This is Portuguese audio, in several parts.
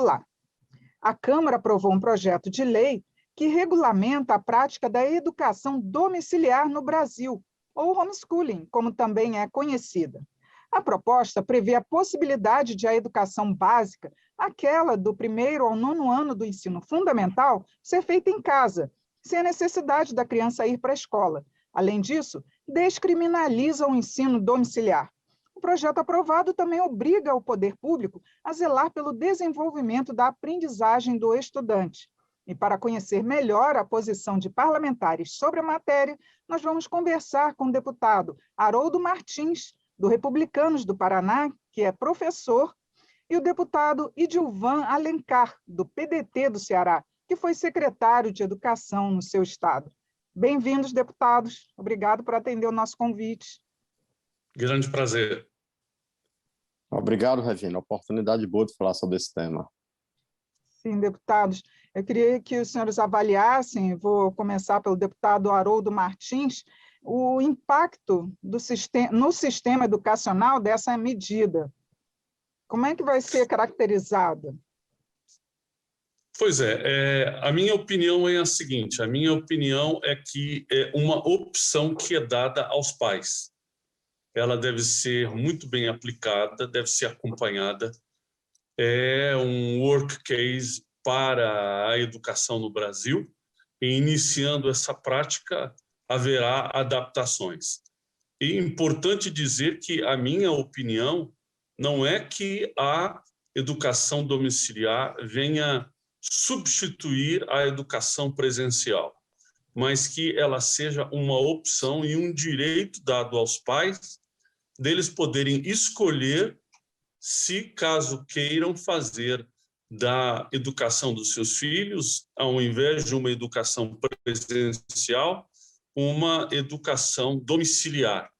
escolar. A Câmara aprovou um projeto de lei que regulamenta a prática da educação domiciliar no Brasil, ou homeschooling, como também é conhecida. A proposta prevê a possibilidade de a educação básica, aquela do 1º ao 9º ano do ensino fundamental, ser feita em casa, sem a necessidade da criança ir para a escola. Além disso, descriminaliza o ensino domiciliar. O projeto aprovado também obriga o poder público a zelar pelo desenvolvimento da aprendizagem do estudante. E para conhecer melhor a posição de parlamentares sobre a matéria, nós vamos conversar com o deputado Haroldo Martins, do Republicanos do Paraná, que é professor, e o deputado Idilvan Alencar, do PDT do Ceará, que foi secretário de Educação no seu estado. Bem-vindos, deputados. Obrigado por atender o nosso convite. Grande prazer. Obrigado, Regina. Oportunidade boa de falar sobre esse tema. Sim, deputados. Eu queria que os senhores avaliassem, vou começar pelo deputado Haroldo Martins, o impacto no sistema educacional dessa medida. Como é que vai ser caracterizada? Pois a minha opinião é a seguinte, a minha opinião é que é uma opção que é dada aos pais. Ela deve ser muito bem aplicada, deve ser acompanhada. É um work case para a educação no Brasil, e iniciando essa prática, haverá adaptações. E é importante dizer que a minha opinião não é que a educação domiciliar venha substituir a educação presencial, mas que ela seja uma opção e um direito dado aos pais deles poderem escolher se, caso queiram, fazer da educação dos seus filhos, ao invés de uma educação presencial, uma educação domiciliar.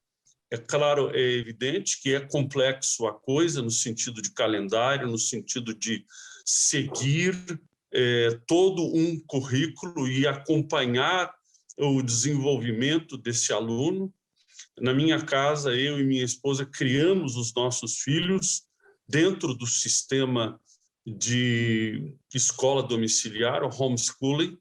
É claro, é evidente que é complexo a coisa no sentido de calendário, no sentido de seguir todo um currículo e acompanhar o desenvolvimento desse aluno. Na minha casa, eu e minha esposa criamos os nossos filhos dentro do sistema de escola domiciliar, o homeschooling,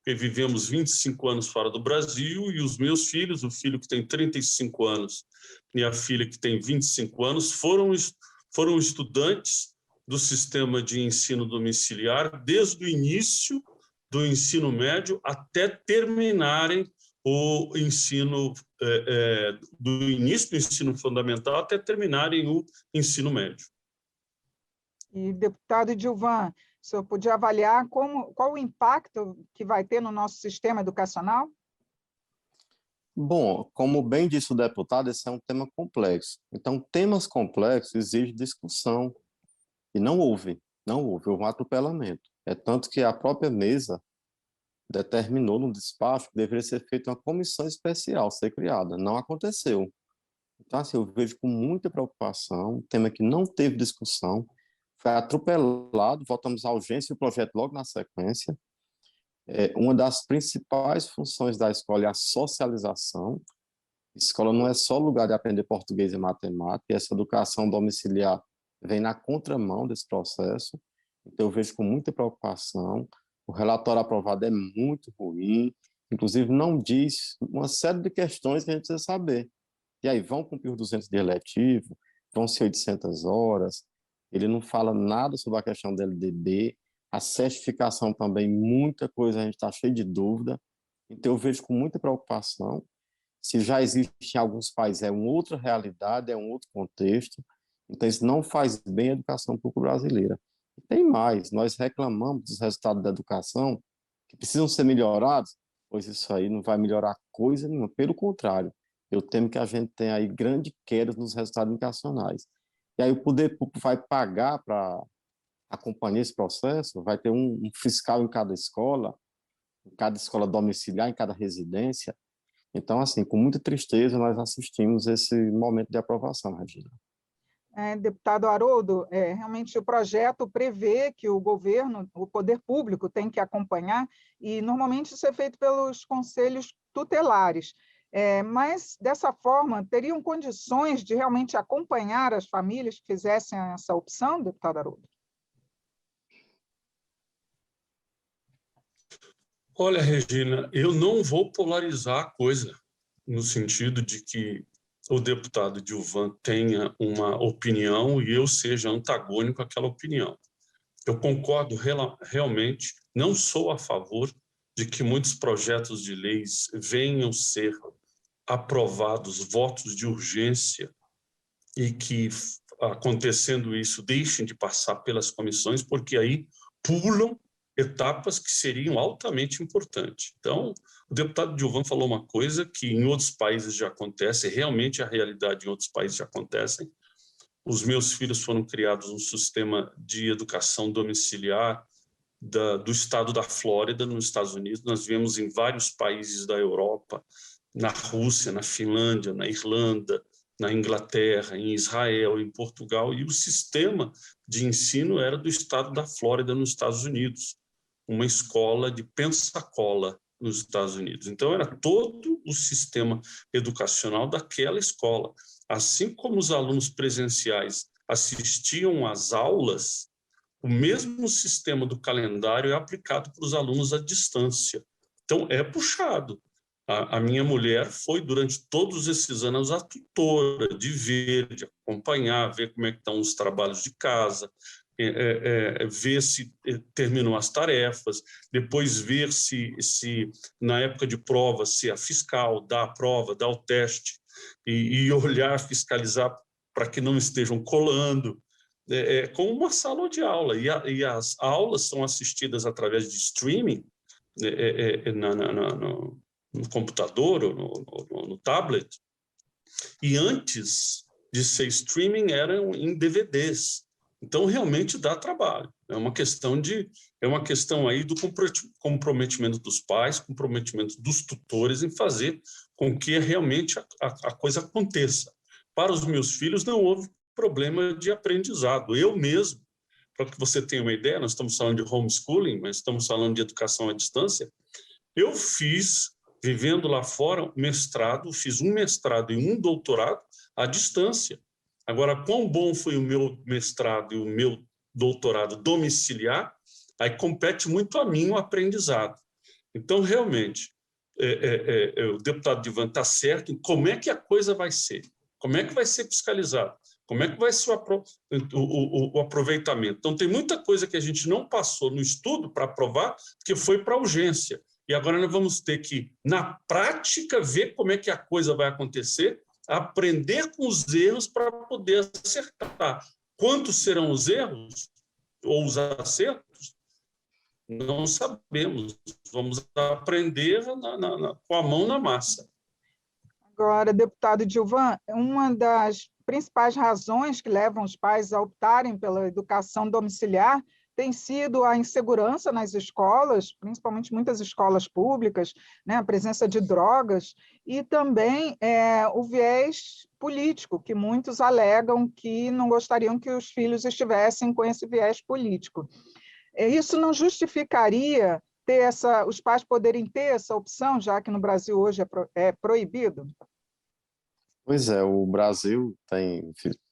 que vivemos 25 anos fora do Brasil, e os meus filhos, o filho que tem 35 anos e a filha que tem 25 anos, foram estudantes do sistema de ensino domiciliar desde o início do ensino médio até terminarem o ensino, do início do ensino fundamental até terminarem o ensino médio. E, deputado Idilvan, o senhor podia avaliar qual o impacto que vai ter no nosso sistema educacional? Bom, como bem disse o deputado, esse é um tema complexo. Então, temas complexos exigem discussão. E não houve um atropelamento. É tanto que a própria mesa determinou no despacho que deveria ser feita uma comissão especial, ser criada. Não aconteceu. Então, assim, eu vejo com muita preocupação, um tema que não teve discussão, foi atropelado, voltamos à urgência e o projeto logo na sequência. Uma das principais funções da escola é a socialização. A escola não é só lugar de aprender português e matemática, e essa educação domiciliar vem na contramão desse processo. Então, eu vejo com muita preocupação. O relatório aprovado é muito ruim, inclusive não diz uma série de questões que a gente precisa saber. E aí, vão cumprir os 200 de eletivo, vão ser 800 horas, ele não fala nada sobre a questão do LDB, a certificação também, muita coisa a gente está cheio de dúvida. Então, eu vejo com muita preocupação. Se já existe em alguns países, é uma outra realidade, é um outro contexto. Então, isso não faz bem à educação pública brasileira. E tem mais, nós reclamamos dos resultados da educação, que precisam ser melhorados, pois isso aí não vai melhorar coisa nenhuma. Pelo contrário, eu temo que a gente tenha aí grande queda nos resultados educacionais. E aí o poder público vai pagar para acompanhar esse processo, vai ter um fiscal em cada escola domiciliar, em cada residência. Então, assim, com muita tristeza, nós assistimos esse momento de aprovação, Regina. Deputado Haroldo, realmente o projeto prevê que o governo, o poder público tem que acompanhar, e normalmente isso é feito pelos conselhos tutelares. Mas, dessa forma, teriam condições de realmente acompanhar as famílias que fizessem essa opção, deputado Haroldo? Olha, Regina, eu não vou polarizar a coisa, no sentido de que o deputado Dilvan tenha uma opinião e eu seja antagônico àquela opinião. Eu concordo realmente, não sou a favor de que muitos projetos de leis venham ser aprovados, votos de urgência, e que, acontecendo isso, deixem de passar pelas comissões, porque aí pulam etapas que seriam altamente importantes. Então, o deputado Dilvan falou uma coisa que em outros países já acontece, realmente a realidade em outros países já acontece. Os meus filhos foram criados num sistema de educação domiciliar do estado da Flórida, nos Estados Unidos. Nós vemos em vários países da Europa, na Rússia, na Finlândia, na Irlanda, na Inglaterra, em Israel, em Portugal, e o sistema de ensino era do estado da Flórida, nos Estados Unidos, uma escola de Pensacola, nos Estados Unidos. Então, era todo o sistema educacional daquela escola. Assim como os alunos presenciais assistiam às aulas, o mesmo sistema do calendário é aplicado para os alunos à distância. Então, é puxado. A minha mulher foi, durante todos esses anos, a tutora, de ver, de acompanhar, ver como é que estão os trabalhos de casa, ver se terminou as tarefas, depois ver se na época de prova, se a fiscal dá a prova, dá o teste, e olhar, fiscalizar para que não estejam colando, como uma sala de aula. E as aulas são assistidas através de streaming, no computador ou no tablet, e antes de ser streaming eram em DVDs. Então, realmente dá trabalho. É uma questão aí do comprometimento dos pais, comprometimento dos tutores em fazer com que realmente a coisa aconteça. Para os meus filhos não houve problema de aprendizado. Eu mesmo, para que você tenha uma ideia, nós estamos falando de homeschooling, mas estamos falando de educação à distância. Eu fiz, vivendo lá fora, mestrado, fiz um mestrado e um doutorado à distância. Agora, quão bom foi o meu mestrado e o meu doutorado domiciliar, aí compete muito a mim o aprendizado. Então, realmente, o deputado Dilvan está certo em como é que a coisa vai ser, como é que vai ser fiscalizado, como é que vai ser o aproveitamento. Então, tem muita coisa que a gente não passou no estudo para aprovar, que foi para urgência. E agora nós vamos ter que, na prática, ver como é que a coisa vai acontecer, aprender com os erros para poder acertar. Quantos serão os erros ou os acertos? Não sabemos. Vamos aprender com a mão na massa. Agora, deputado Dilvan, uma das principais razões que levam os pais a optarem pela educação domiciliar tem sido a insegurança nas escolas, principalmente muitas escolas públicas, né, a presença de drogas, e também o viés político, que muitos alegam que não gostariam que os filhos estivessem com esse viés político. Isso não justificaria os pais poderem ter essa opção, já que no Brasil hoje é proibido? Pois é, o Brasil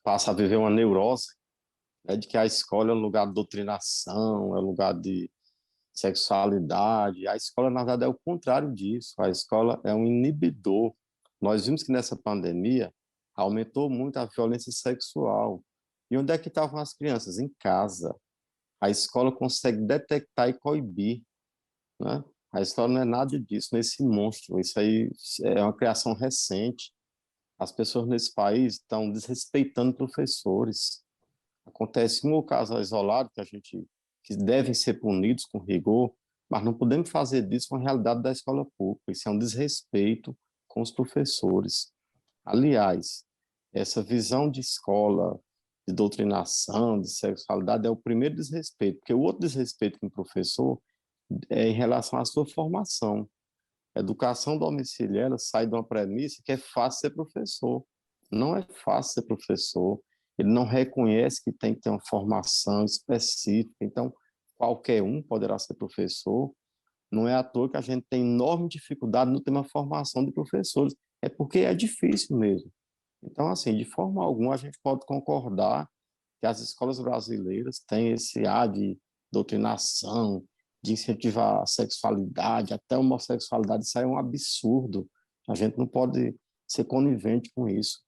passa a viver uma neurose, né, de que a escola é um lugar de doutrinação, é um lugar de sexualidade. A escola, na verdade, é o contrário disso. A escola é um inibidor. Nós vimos que nessa pandemia aumentou muito a violência sexual. E onde é que estavam as crianças? Em casa. A escola consegue detectar e coibir, né? A escola não é nada disso, nesse monstro. Isso aí é uma criação recente. As pessoas nesse país estão desrespeitando professores. Acontece um caso isolado que devem ser punidos com rigor, mas não podemos fazer disso uma realidade da escola pública. Isso é um desrespeito com os professores. Aliás, essa visão de escola, de doutrinação, de sexualidade é o primeiro desrespeito, porque o outro desrespeito com o professor é em relação à sua formação. A educação domiciliar sai de uma premissa que é fácil ser professor. Não é fácil ser professor. Ele não reconhece que tem que ter uma formação específica. Então, qualquer um poderá ser professor. Não é à toa que a gente tem enorme dificuldade no ter uma formação de professores. É porque é difícil mesmo. Então, assim, de forma alguma, a gente pode concordar que as escolas brasileiras têm esse ar de doutrinação, de incentivar a sexualidade, até a homossexualidade, isso aí é um absurdo. A gente não pode ser conivente com isso.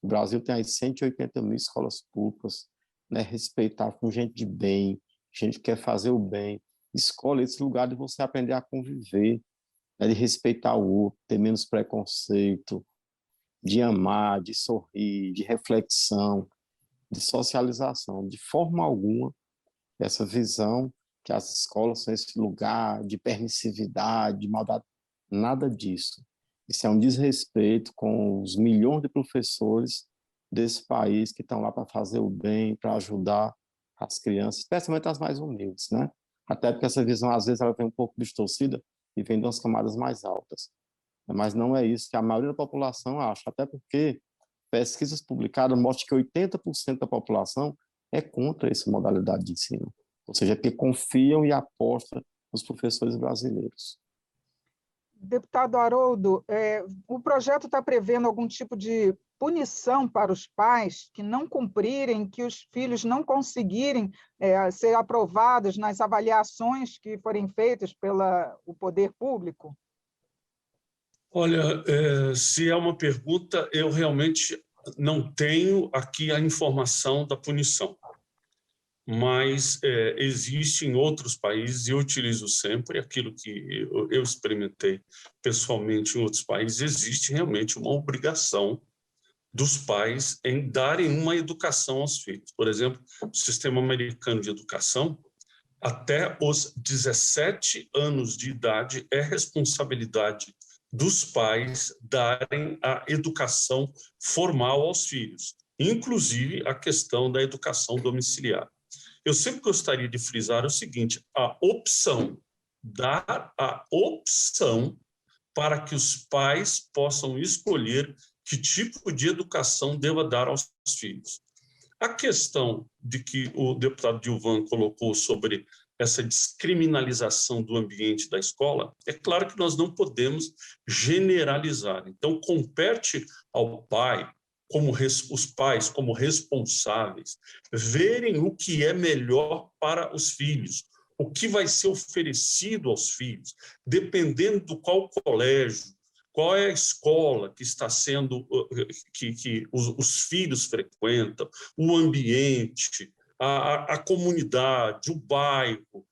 O Brasil tem aí 180 mil escolas públicas, né? Respeitar com gente de bem, gente que quer fazer o bem. Escola é esse lugar de você aprender a conviver, né? De respeitar o outro, ter menos preconceito, de amar, de sorrir, de reflexão, de socialização. De forma alguma, essa visão que as escolas são esse lugar de permissividade, de maldade, nada disso. Isso é um desrespeito com os milhões de professores desse país que estão lá para fazer o bem, para ajudar as crianças, especialmente as mais humildes, né? Até porque essa visão, às vezes, ela vem um pouco distorcida e vem de umas camadas mais altas. Mas não é isso que a maioria da população acha, até porque pesquisas publicadas mostram que 80% da população é contra essa modalidade de ensino. Ou seja, que confiam e apostam nos professores brasileiros. Deputado Haroldo, o projeto está prevendo algum tipo de punição para os pais que não cumprirem, que os filhos não conseguirem ser aprovados nas avaliações que forem feitas pelo poder público? Olha, se é uma pergunta, eu realmente não tenho aqui a informação da punição, mas existe em outros países, e eu utilizo sempre aquilo que eu experimentei pessoalmente em outros países, existe realmente uma obrigação dos pais em darem uma educação aos filhos. Por exemplo, o sistema americano de educação, até os 17 anos de idade, é responsabilidade dos pais darem a educação formal aos filhos, inclusive a questão da educação domiciliar. Eu sempre gostaria de frisar o seguinte: a opção, dar a opção para que os pais possam escolher que tipo de educação deva dar aos filhos. A questão de que o deputado Gilvan colocou sobre essa descriminalização do ambiente da escola, é claro que nós não podemos generalizar. Então, compete ao pai, os pais como responsáveis, verem o que é melhor para os filhos, o que vai ser oferecido aos filhos, dependendo do qual colégio, qual é a escola que está sendo, que os filhos frequentam, o ambiente, a comunidade, o bairro,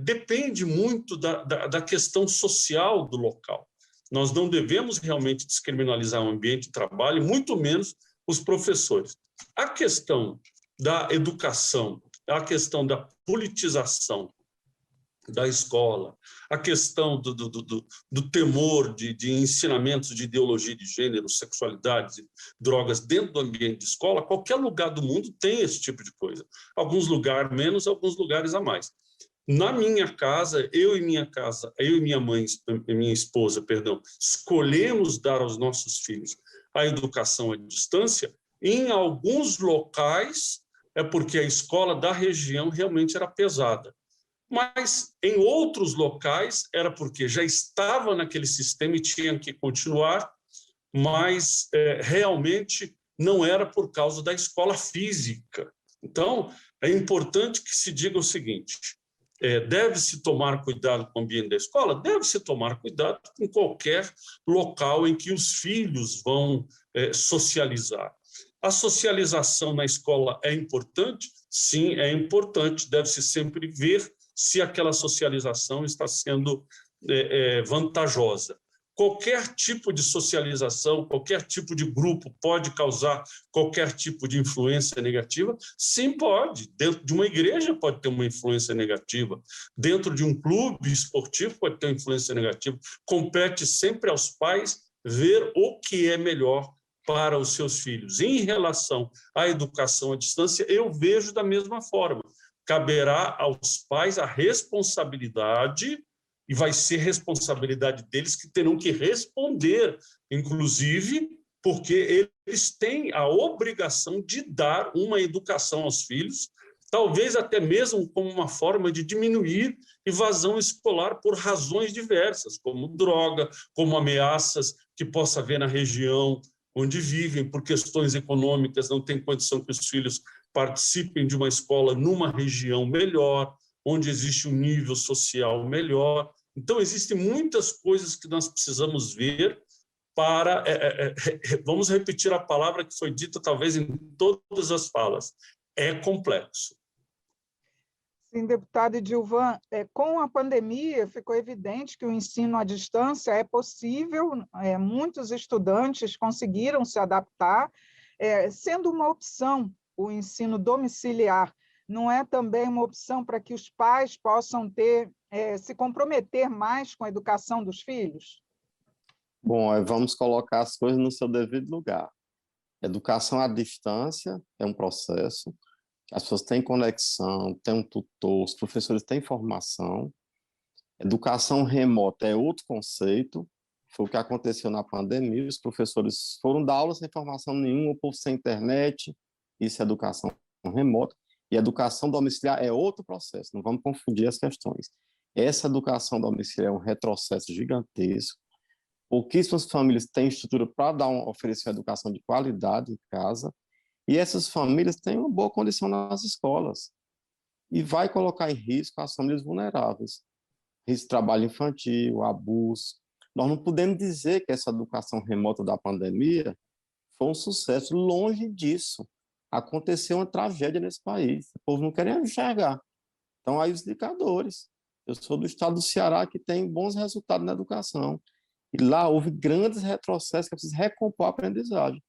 depende muito da questão social do local. Nós não devemos realmente descriminalizar o ambiente de trabalho, muito menos os professores. A questão da educação, a questão da politização da escola, a questão do temor de ensinamentos de ideologia de gênero, sexualidade, drogas dentro do ambiente de escola, qualquer lugar do mundo tem esse tipo de coisa. Alguns lugares menos, alguns lugares a mais. Na minha casa, eu e minha mãe, minha esposa, escolhemos dar aos nossos filhos a educação à distância. Em alguns locais, é porque a escola da região realmente era pesada. Mas em outros locais era porque já estava naquele sistema e tinha que continuar, mas realmente não era por causa da escola física. Então, é importante que se diga o seguinte: deve-se tomar cuidado com o ambiente da escola? Deve-se tomar cuidado com qualquer local em que os filhos vão socializar. A socialização na escola é importante? Sim, é importante. Deve-se sempre ver se aquela socialização está sendo vantajosa. Qualquer tipo de socialização, qualquer tipo de grupo pode causar qualquer tipo de influência negativa? Sim, pode. Dentro de uma igreja pode ter uma influência negativa. Dentro de um clube esportivo pode ter uma influência negativa. Compete sempre aos pais ver o que é melhor para os seus filhos. Em relação à educação à distância, eu vejo da mesma forma. Caberá aos pais a responsabilidade, e vai ser responsabilidade deles que terão que responder, inclusive porque eles têm a obrigação de dar uma educação aos filhos, talvez até mesmo como uma forma de diminuir evasão escolar por razões diversas, como droga, como ameaças que possa haver na região onde vivem, por questões econômicas, não tem condição que os filhos participem de uma escola numa região melhor, onde existe um nível social melhor. Então, existem muitas coisas que nós precisamos ver para... vamos repetir a palavra que foi dita, talvez, em todas as falas. É complexo. Sim, deputado Edilvan, com a pandemia ficou evidente que o ensino à distância é possível, muitos estudantes conseguiram se adaptar, sendo uma opção o ensino domiciliar. Não é também uma opção para que os pais possam se comprometer mais com a educação dos filhos? Bom, vamos colocar as coisas no seu devido lugar. Educação à distância é um processo, as pessoas têm conexão, têm um tutor, os professores têm formação. Educação remota é outro conceito, foi o que aconteceu na pandemia, os professores foram dar aula sem formação nenhuma, o povo sem internet, isso é educação remota. E educação domiciliar é outro processo, não vamos confundir as questões. Essa educação domiciliar é um retrocesso gigantesco, pouquíssimas famílias têm estrutura para oferecer uma educação de qualidade em casa, e essas famílias têm uma boa condição nas escolas. E vai colocar em risco as famílias vulneráveis. Risco de trabalho infantil, abuso. Nós não podemos dizer que essa educação remota da pandemia foi um sucesso. Longe disso. Aconteceu uma tragédia nesse país. O povo não quer enxergar. Então, aí os indicadores. Eu sou do estado do Ceará, que tem bons resultados na educação. E lá houve grandes retrocessos que é preciso recompor a aprendizagem.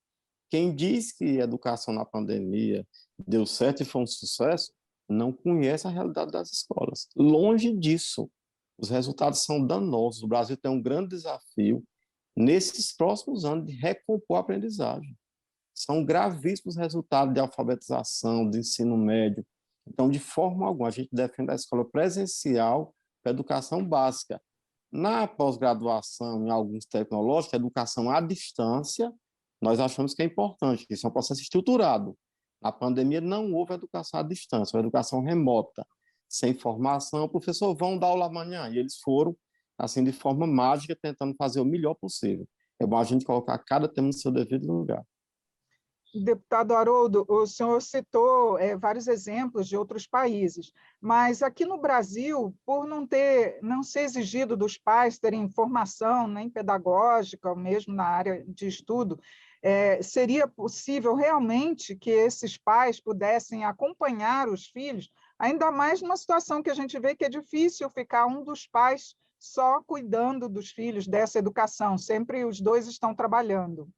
Quem diz que a educação na pandemia deu certo e foi um sucesso, não conhece a realidade das escolas. Longe disso, os resultados são danosos. O Brasil tem um grande desafio nesses próximos anos de recompor a aprendizagem. São gravíssimos resultados de alfabetização, de ensino médio. Então, de forma alguma, a gente defende a escola presencial para a educação básica. Na pós-graduação, em alguns tecnológicos, a educação à distância, nós achamos que é importante, que isso é um processo estruturado. Na pandemia não houve educação à distância, houve educação remota, sem formação. Professor, vão dar aula amanhã. E eles foram, assim, de forma mágica, tentando fazer o melhor possível. É bom a gente colocar cada tema no seu devido lugar. Deputado Haroldo, o senhor citou vários exemplos de outros países, mas aqui no Brasil, por não ser exigido dos pais terem formação nem pedagógica, ou mesmo na área de estudo, seria possível realmente que esses pais pudessem acompanhar os filhos, ainda mais numa situação que a gente vê que é difícil ficar um dos pais só cuidando dos filhos, dessa educação, sempre os dois estão trabalhando.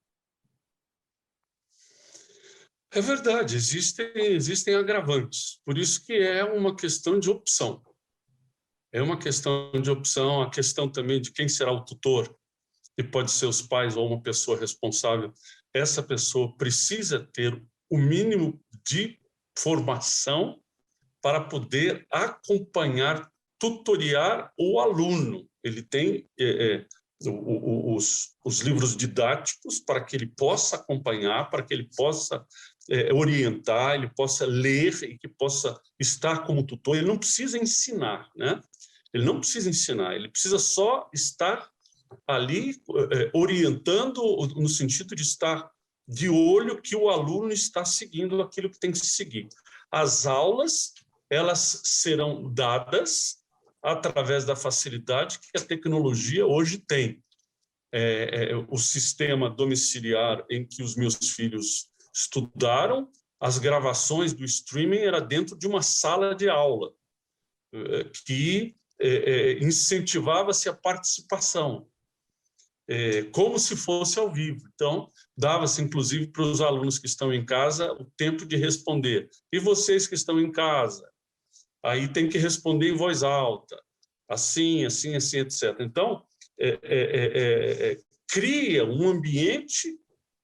É verdade, existem agravantes, por isso que é uma questão de opção. É uma questão de opção, a questão também de quem será o tutor, que pode ser os pais ou uma pessoa responsável. Essa pessoa precisa ter o mínimo de formação para poder acompanhar, tutoriar o aluno. Ele tem os livros didáticos para que ele possa acompanhar, para que ele possa orientar, ele possa ler e que possa estar como tutor. Ele não precisa ensinar, né? Ele não precisa ensinar, ele precisa só estar ali orientando no sentido de estar de olho que o aluno está seguindo aquilo que tem que se seguir. As aulas, elas serão dadas através da facilidade que a tecnologia hoje tem. O sistema domiciliar em que os meus filhos estudaram, as gravações do streaming era dentro de uma sala de aula, que incentivava-se a participação, como se fosse ao vivo. Então, dava-se, inclusive, para os alunos que estão em casa, o tempo de responder. E vocês que estão em casa? Aí tem que responder em voz alta, assim, assim, assim, etc. Então, cria um ambiente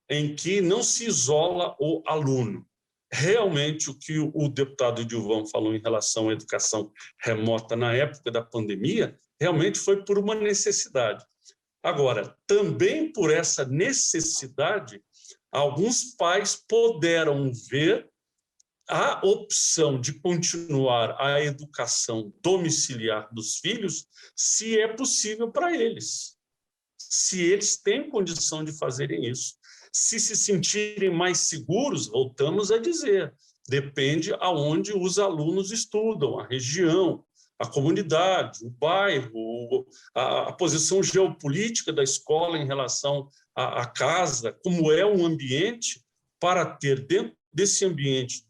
em que não se isola o aluno. Realmente, o que o deputado Edilvan falou em relação à educação remota na época da pandemia, realmente foi por uma necessidade. Agora, também por essa necessidade, alguns pais puderam ver a opção de continuar a educação domiciliar dos filhos, se é possível para eles, se eles têm condição de fazerem isso. Se sentirem mais seguros, voltamos a dizer, depende aonde os alunos estudam, a região. a comunidade, o bairro, a posição geopolítica da escola em relação à casa, como é o ambiente, para ter dentro desse ambiente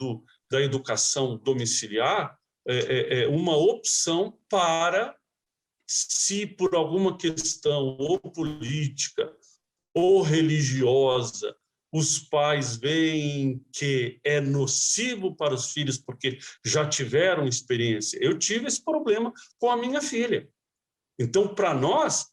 da educação domiciliar uma opção para, se por alguma questão ou política ou religiosa, os pais veem que é nocivo para os filhos porque já tiveram experiência. Eu tive esse problema com a minha filha. Então, para nós,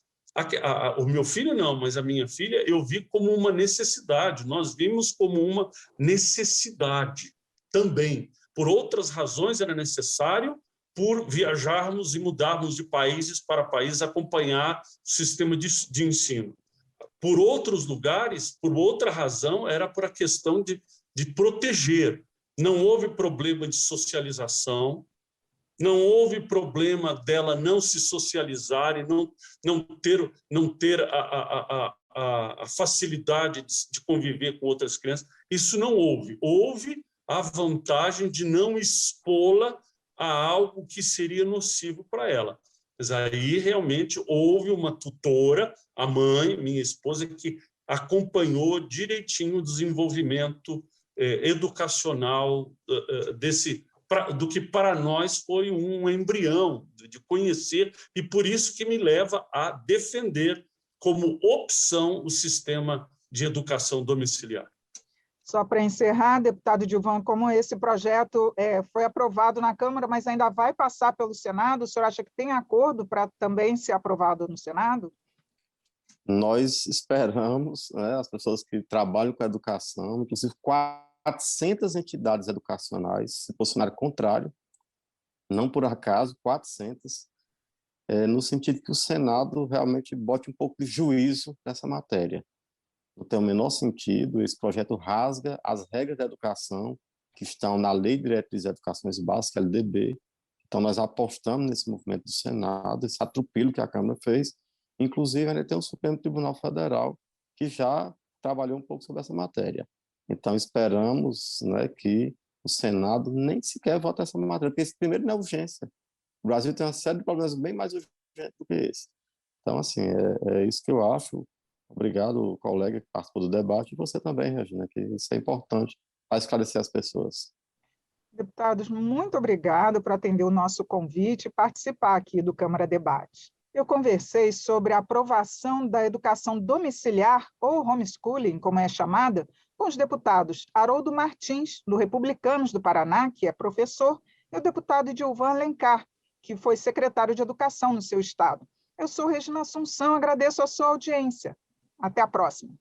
o meu filho não, mas a minha filha, eu vi como uma necessidade. Nós vimos como uma necessidade também. Por outras razões era necessário, por viajarmos e mudarmos de países para países, acompanhar o sistema de ensino. Por outros lugares, por outra razão, era por a questão de proteger. Não houve problema de socialização, não houve problema dela não se socializar e não ter a facilidade de conviver com outras crianças. Isso não houve. Houve a vantagem de não expô-la a algo que seria nocivo para ela. Mas aí realmente houve uma tutora, a mãe, minha esposa, que acompanhou direitinho o desenvolvimento educacional do que para nós foi um embrião de conhecer, e por isso que me leva a defender como opção o sistema de educação domiciliar. Só para encerrar, deputado Gilvan, como esse projeto foi aprovado na Câmara, mas ainda vai passar pelo Senado, o senhor acha que tem acordo para também ser aprovado no Senado? Nós esperamos, né, as pessoas que trabalham com a educação, inclusive 400 entidades educacionais se posicionaram contrário, não por acaso, 400, no sentido que o Senado realmente bote um pouco de juízo nessa matéria. Não tem o menor sentido, esse projeto rasga as regras da educação que estão na Lei de Diretrizes de Educações Básicas, LDB. Então, nós apostamos nesse movimento do Senado, esse atropelo que a Câmara fez. Inclusive, ainda tem o Supremo Tribunal Federal, que já trabalhou um pouco sobre essa matéria. Então, esperamos, né, que o Senado nem sequer vote essa matéria, porque esse primeiro não é urgência. O Brasil tem uma série de problemas bem mais urgentes do que esse. Então, assim, é isso que eu acho. Obrigado, colega que participou do debate, e você também, Regina, que isso é importante para esclarecer as pessoas. Deputados, muito obrigado por atender o nosso convite e participar aqui do Câmara Debate. Eu conversei sobre a aprovação da educação domiciliar, ou homeschooling, como é chamada, com os deputados Haroldo Martins, do Republicanos do Paraná, que é professor, e o deputado Gilvan Alencar, que foi secretário de Educação no seu estado. Eu sou Regina Assunção, agradeço a sua audiência. Até a próxima.